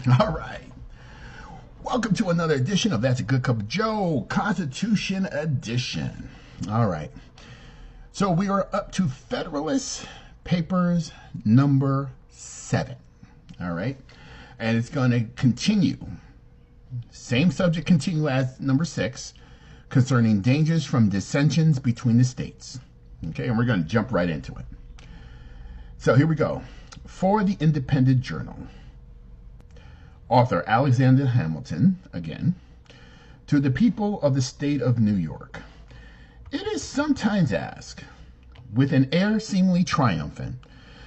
All right. Welcome to another edition of That's a Good Cup of Joe, Constitution Edition. All right. So we are up to Federalist Papers number 7. All right. And it's going to continue. Same subject continue as number 6 concerning dangers from dissensions between the states. Okay. And we're going to jump right into it. So here we go. For the Independent Journal. Author Alexander Hamilton, again, to the people of the state of New York. It is sometimes asked, with an air seemingly triumphant,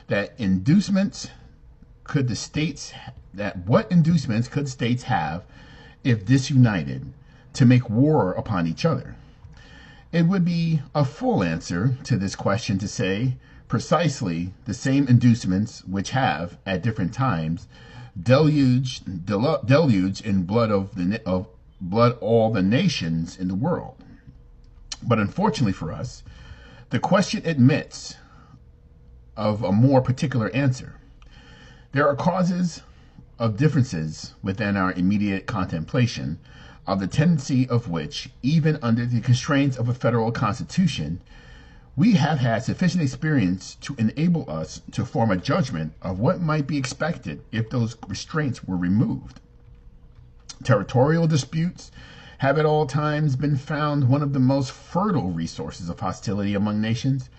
what inducements could states have if disunited to make war upon each other? It would be a full answer to this question to say precisely the same inducements which have, at different times, deluged in blood all the nations in the world. But unfortunately for us, the question admits of a more particular answer. There are causes of differences within our immediate contemplation of the tendency of which, even under the constraints of a federal constitution, we have had sufficient experience to enable us to form a judgment of what might be expected if those restraints were removed. Territorial disputes have at all times been found one of the most fertile resources of hostility among nations.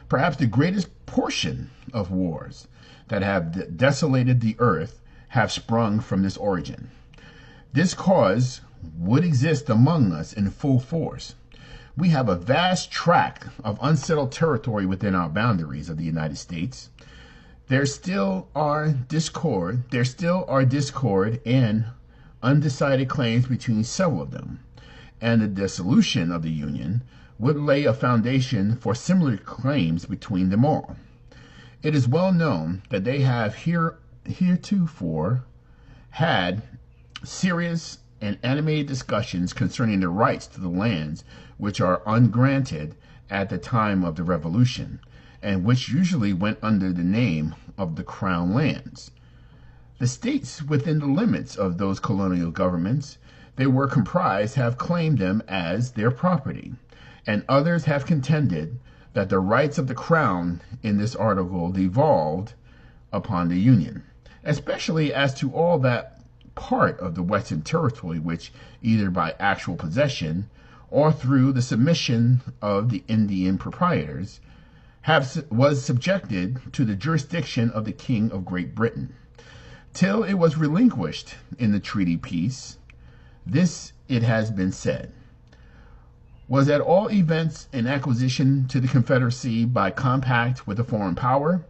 Perhaps the greatest portion of wars that have desolated the earth have sprung from this origin. This cause would exist among us in full force. We have a vast tract of unsettled territory within our boundaries of the United States. There still are discord and undecided claims between several of them, and the dissolution of the Union would lay a foundation for similar claims between them all. It is well known that they have heretofore had serious and animated discussions concerning the rights to the lands which are ungranted at the time of the Revolution, and which usually went under the name of the Crown lands. The states within the limits of those colonial governments they were comprised have claimed them as their property, and others have contended that the rights of the Crown in this article devolved upon the Union, especially as to all that part of the Western Territory which, either by actual possession or through the submission of the Indian proprietors, was subjected to the jurisdiction of the King of Great Britain, till it was relinquished in the treaty peace. This, it has been said, was at all events an acquisition to the Confederacy by compact with a foreign power.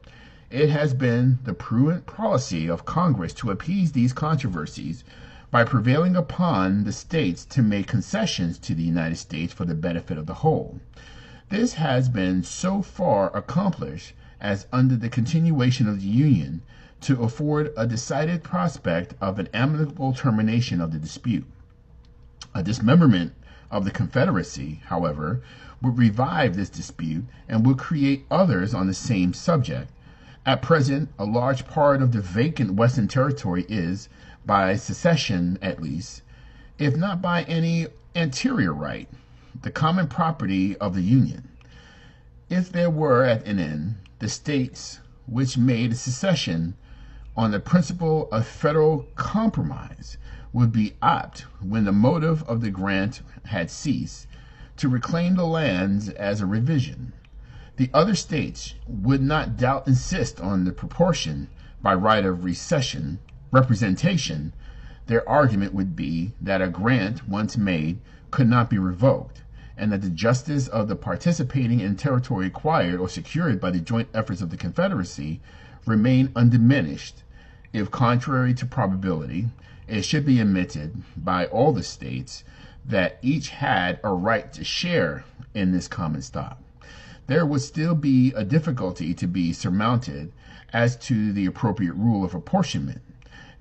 It has been the prudent policy of Congress to appease these controversies by prevailing upon the states to make concessions to the United States for the benefit of the whole. This has been so far accomplished as under the continuation of the Union to afford a decided prospect of an amicable termination of the dispute. A dismemberment of the Confederacy, however, would revive this dispute and would create others on the same subject. At present, a large part of the vacant Western Territory is, by secession at least, if not by any anterior right, the common property of the Union. If there were at an end the states which made secession on the principle of federal compromise would be apt, when the motive of the grant had ceased, to reclaim the lands as a revision. The other states would not doubt insist on the proportion by right of representation. Their argument would be that a grant once made could not be revoked, and that the justice of the participating in territory acquired or secured by the joint efforts of the Confederacy remained undiminished. If contrary to probability, it should be admitted by all the states that each had a right to share in this common stock. There would still be a difficulty to be surmounted as to the appropriate rule of apportionment.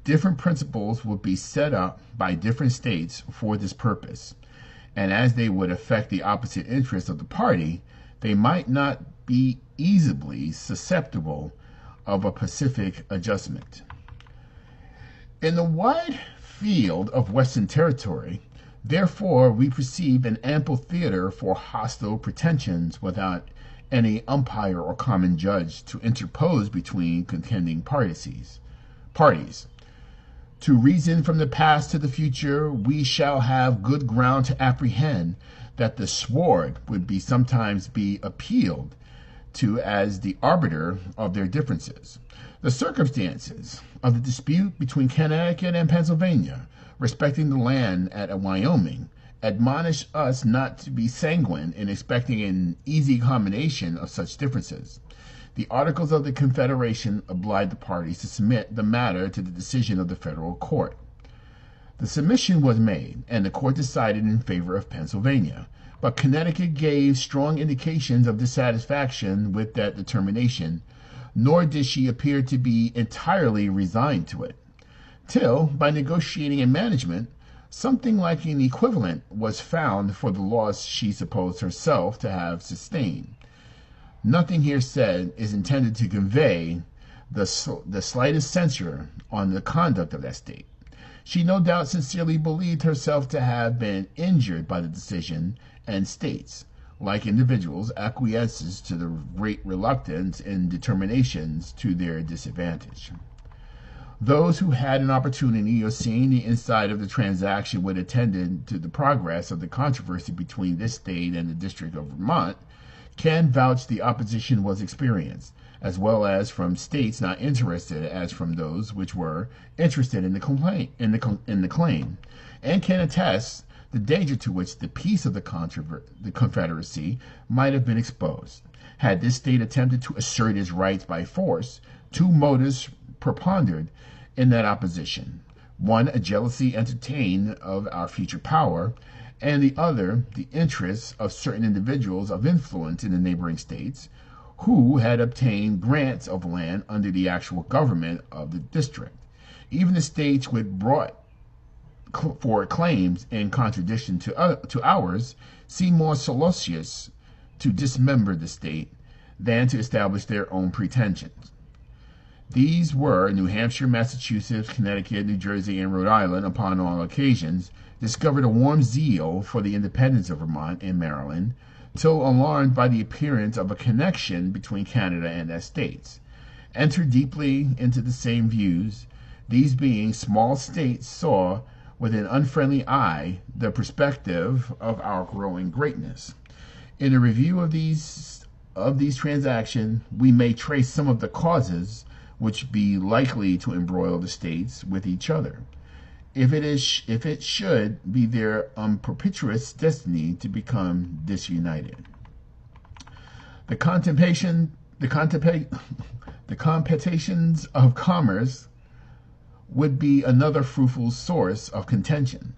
Different principles would be set up by different states for this purpose, and as they would affect the opposite interests of the party, they might not be easily susceptible of a pacific adjustment. In the wide field of Western territory, therefore, we perceive an ample theater for hostile pretensions without any umpire or common judge to interpose between contending parties. To reason from the past to the future, we shall have good ground to apprehend that the sword would be sometimes be appealed to as the arbiter of their differences. The circumstances of the dispute between Connecticut and Pennsylvania respecting the land at Wyoming admonish us not to be sanguine in expecting an easy combination of such differences. The Articles of the Confederation obliged the parties to submit the matter to the decision of the federal court. The submission was made, and the court decided in favor of Pennsylvania, but Connecticut gave strong indications of dissatisfaction with that determination, nor did she appear to be entirely resigned to it, till, by negotiating and management, something like an equivalent was found for the loss she supposed herself to have sustained. Nothing here said is intended to convey the slightest censure on the conduct of that state. She no doubt sincerely believed herself to have been injured by the decision, and states, like individuals, acquiesces to the great reluctance in determinations to their disadvantage. Those who had an opportunity of seeing the inside of the transaction which attended to the progress of the controversy between this state and the District of Vermont can vouch the opposition was experienced, as well as from states not interested as from those which were interested in the claim, and can attest the danger to which the peace of the Confederacy might have been exposed. Had this state attempted to assert its rights by force, two motives preponderated in that opposition. One, a jealousy entertained of our future power, and the other, the interests of certain individuals of influence in the neighboring states, who had obtained grants of land under the actual government of the district. Even the states which brought for claims in contradiction to ours seem more solicitous to dismember the state than to establish their own pretensions. These were New Hampshire, Massachusetts, Connecticut, New Jersey, and Rhode Island, upon all occasions, discovered a warm zeal for the independence of Vermont and Maryland, till alarmed by the appearance of a connection between Canada and that states, entered deeply into the same views. These being small states saw with an unfriendly eye the perspective of our growing greatness. In a review of these transactions, we may trace some of the causes which be likely to embroil the states with each other, if it should be their perpetuous destiny to become disunited. The competitions of commerce would be another fruitful source of contention.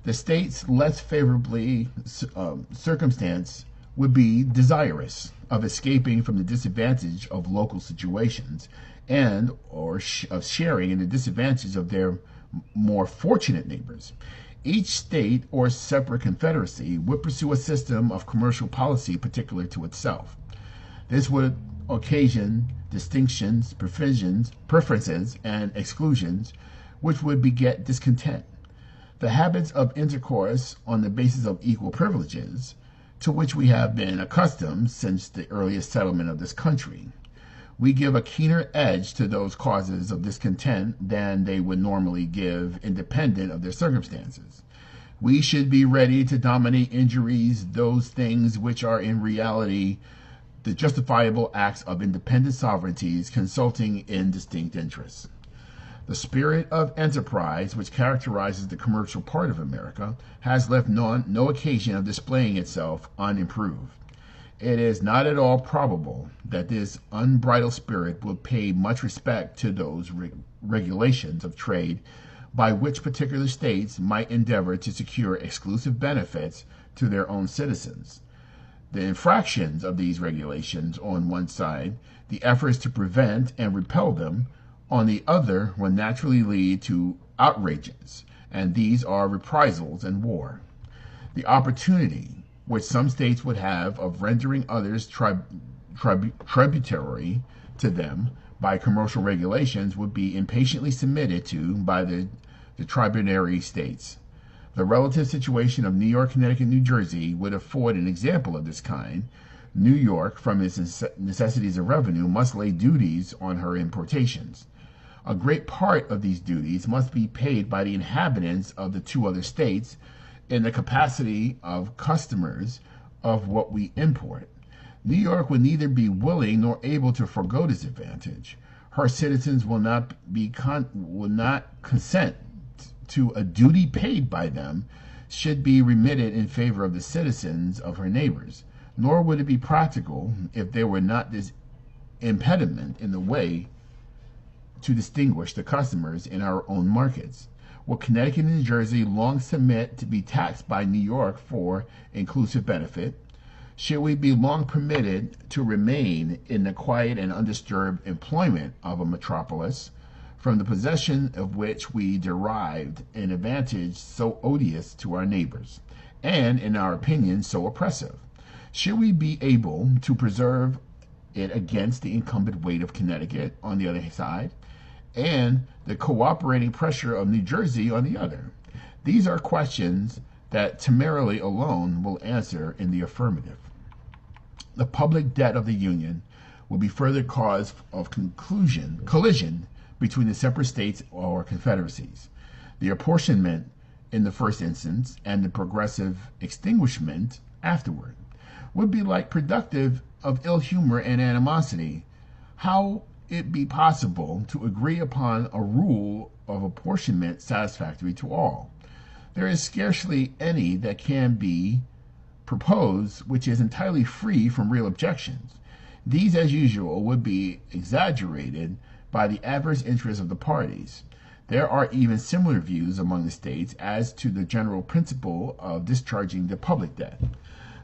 The states less favorably circumstanced would be desirous of escaping from the disadvantage of local situations and of sharing in the disadvantage of their more fortunate neighbors. Each state or separate confederacy would pursue a system of commercial policy particular to itself. This would occasion distinctions, preferences, and exclusions, which would beget discontent. The habits of intercourse on the basis of equal privileges, to which we have been accustomed since the earliest settlement of this country, we give a keener edge to those causes of discontent than they would normally give, independent of their circumstances. We should be ready to dominate injuries, those things which are in reality the justifiable acts of independent sovereignties consulting in distinct interests. The spirit of enterprise which characterizes the commercial part of America has left no occasion of displaying itself unimproved. It is not at all probable that this unbridled spirit will pay much respect to those regulations of trade by which particular states might endeavor to secure exclusive benefits to their own citizens. The infractions of these regulations on one side, the efforts to prevent and repel them on the other, will naturally lead to outrages, and these are reprisals and war. The opportunity which some states would have of rendering others tributary to them by commercial regulations would be impatiently submitted to by the tributary states. The relative situation of New York, Connecticut, and New Jersey would afford an example of this kind. New York, from its necessities of revenue, must lay duties on her importations. A great part of these duties must be paid by the inhabitants of the two other states in the capacity of customers of what we import. New York would neither be willing nor able to forego this advantage. Her citizens will not consent to a duty paid by them should be remitted in favor of the citizens of her neighbors, nor would it be practical if there were not this impediment in the way to distinguish the customers in our own markets. Will Connecticut and New Jersey long submit to be taxed by New York for inclusive benefit? Should we be long permitted to remain in the quiet and undisturbed employment of a metropolis, from the possession of which we derived an advantage so odious to our neighbors, and, in our opinion, so oppressive? Should we be able to preserve it against the incumbent weight of Connecticut on the other side, and the cooperating pressure of New Jersey on the other? These are questions that temerity alone will answer in the affirmative. The public debt of the Union will be further cause of collision between the separate states or confederacies. The apportionment in the first instance and the progressive extinguishment afterward would be like productive of ill humor and animosity. How it be possible to agree upon a rule of apportionment satisfactory to all? There is scarcely any that can be proposed which is entirely free from real objections. These, as usual, would be exaggerated by the adverse interests of the parties. There are even similar views among the states as to the general principle of discharging the public debt,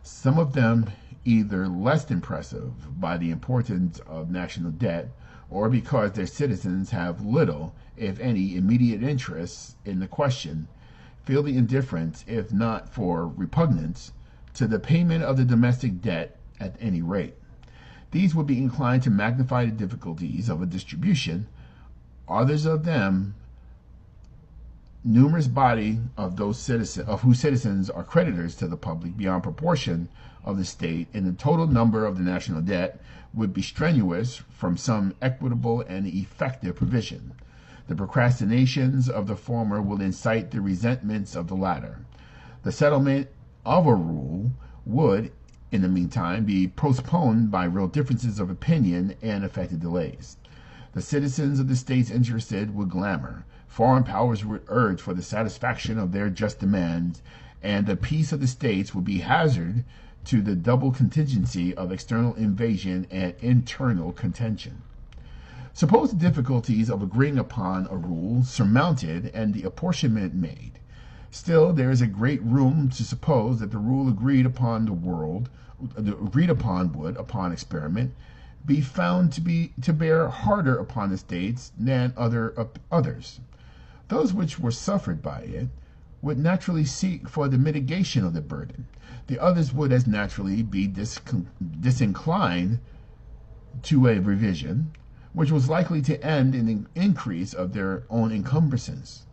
some of them either less impressive by the importance of national debt, or because their citizens have little, if any, immediate interest in the question, feel the indifference, if not for repugnance, to the payment of the domestic debt at any rate. These would be inclined to magnify the difficulties of a distribution. Others of them, numerous body of those citizens of whose citizens are creditors to the public beyond proportion of the state in the total number of the national debt, would be strenuous from some equitable and effective provision. The procrastinations of the former will incite the resentments of the latter. The settlement of a rule would, in the meantime, be postponed by real differences of opinion and affected delays. The citizens of the states interested would clamor, foreign powers would urge for the satisfaction of their just demands, and the peace of the states would be hazarded to the double contingency of external invasion and internal contention. Suppose the difficulties of agreeing upon a rule surmounted and the apportionment made. Still, there is a great room to suppose that the rule agreed upon would, upon experiment, be found to bear harder upon the states than others. Those which were suffered by it would naturally seek for the mitigation of the burden. The others would as naturally be disinclined to a revision, which was likely to end in an increase of their own encumbrances.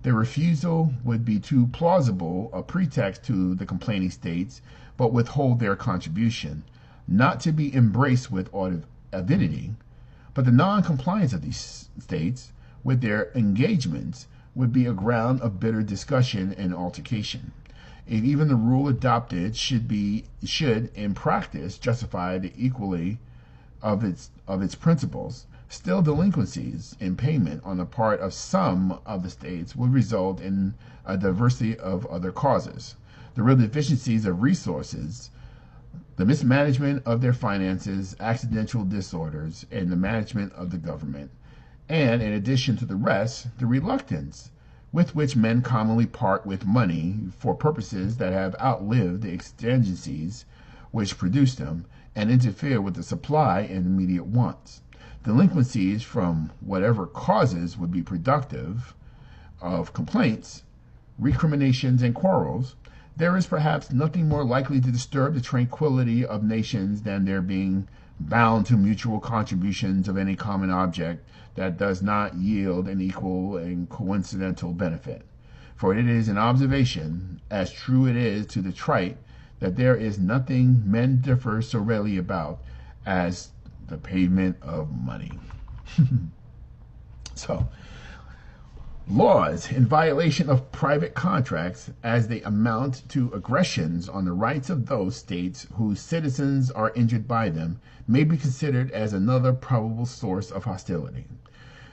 Their refusal would be too plausible a pretext to the complaining states, but withhold their contribution, not to be embraced with avidity, but the non-compliance of these states with their engagements would be a ground of bitter discussion and altercation. If even the rule adopted should in practice justify the equality of its principles, still delinquencies in payment on the part of some of the states would result in a diversity of other causes. The real deficiencies of resources, the mismanagement of their finances, accidental disorders in the management of the government, and, in addition to the rest, the reluctance with which men commonly part with money for purposes that have outlived the exigencies which produce them, and interfere with the supply and immediate wants. Delinquencies from whatever causes would be productive of complaints, recriminations, and quarrels. There is perhaps nothing more likely to disturb the tranquillity of nations than their being bound to mutual contributions of any common object that does not yield an equal and coincidental benefit. For it is an observation, as true it is to the trite, that there is nothing men differ so readily about as the payment of money. So, laws in violation of private contracts, as they amount to aggressions on the rights of those states whose citizens are injured by them, may be considered as another probable source of hostility.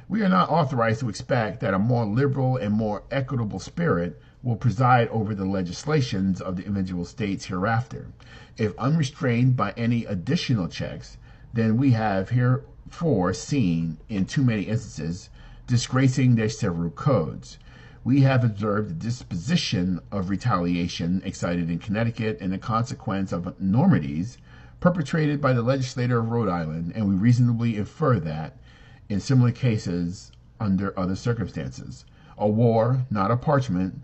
We are not authorized to expect that a more liberal and more equitable spirit will preside over the legislations of the individual states hereafter. If unrestrained by any additional checks, then we have heretofore seen, in too many instances, disgracing their several codes. We have observed the disposition of retaliation excited in Connecticut in the consequence of enormities perpetrated by the legislator of Rhode Island, and we reasonably infer that, in similar cases under other circumstances, a war, not of parchment,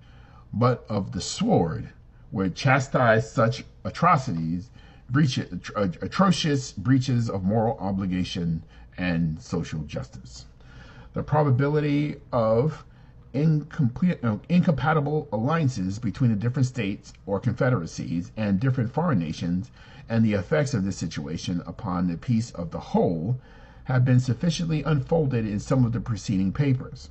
but of the sword, would chastise such atrocities, atrocious breaches of moral obligation and social justice. The probability of incompatible alliances between the different states or confederacies and different foreign nations, and the effects of this situation upon the peace of the whole, have been sufficiently unfolded in some of the preceding papers.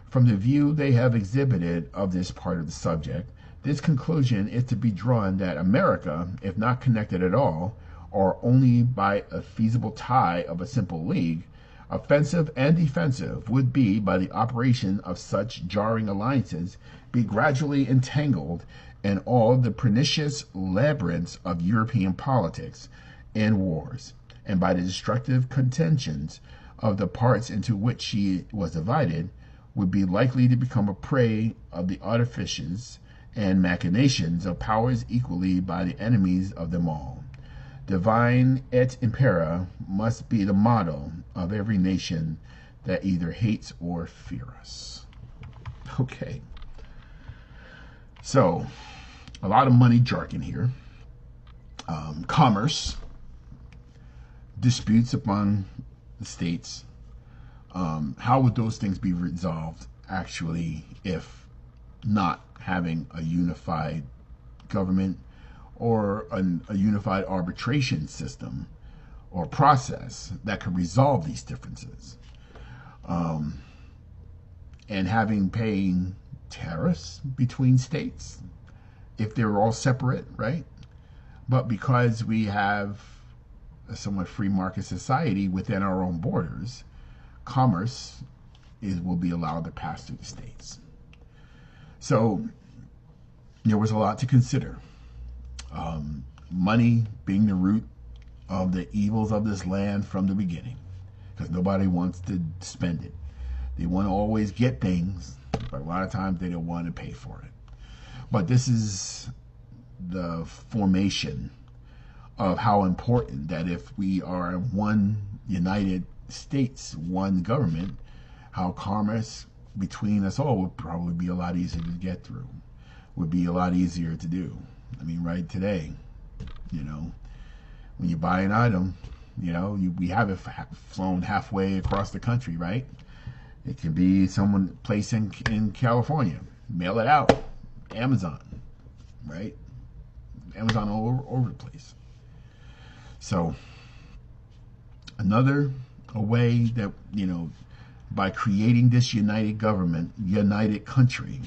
From the view they have exhibited of this part of the subject, this conclusion is to be drawn that America, if not connected at all, or only by a feasible tie of a simple league, offensive and defensive, would be, by the operation of such jarring alliances, be gradually entangled in all the pernicious labyrinths of European politics and wars, and by the destructive contentions of the parts into which she was divided, would be likely to become a prey of the artifices and machinations of powers equally by the enemies of them all. Divine et impera must be the motto of every nation that either hates or fears us. Okay. So, a lot of money jargon here. Commerce, disputes among the states. How would those things be resolved, actually, if not having a unified government or a unified arbitration system or process that could resolve these differences? And paying tariffs between states if they're all separate, right? But because we have a somewhat free market society within our own borders, commerce will be allowed to pass through the states. So there was a lot to consider. Money being the root of the evils of this land from the beginning, because nobody wants to spend it. They want to always get things, but a lot of times they don't want to pay for it. But this is the formation of how important that if we are one United States, one government, how commerce between us all would probably be a lot easier to get through, would be a lot easier to do. I mean, right today, when you buy an item, we have it flown halfway across the country, right? It can be place in California, mail it out, Amazon, right? Amazon all over the place. So a way that, by creating this united government, united country,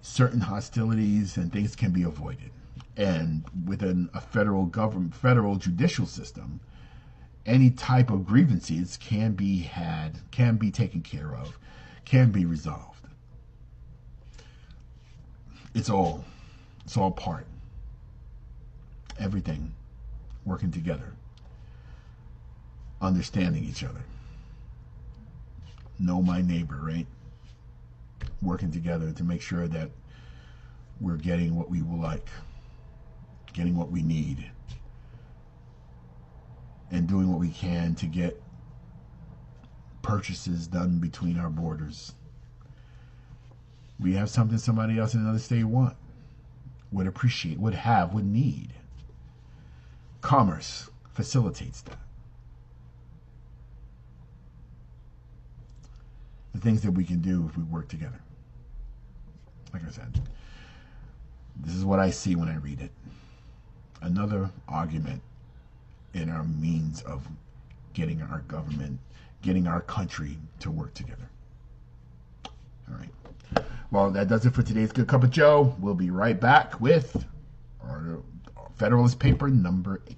certain hostilities and things can be avoided. And within a federal judicial system, any type of grievances can be taken care of, can be resolved. It's all part. Everything working together. Understanding each other. Know my neighbor, right? Working together to make sure that we're getting what we will like, getting what we need, and doing what we can to get purchases done between our borders. We have something somebody else in another state would appreciate, would need. Commerce facilitates that. the things that we can do if we work together. Like I said, this is what I see when I read it. Another argument in our means of getting our government, getting our country to work together. All right. Well, that does it for today's Good Cup of Joe. We'll be right back with our Federalist paper number 8.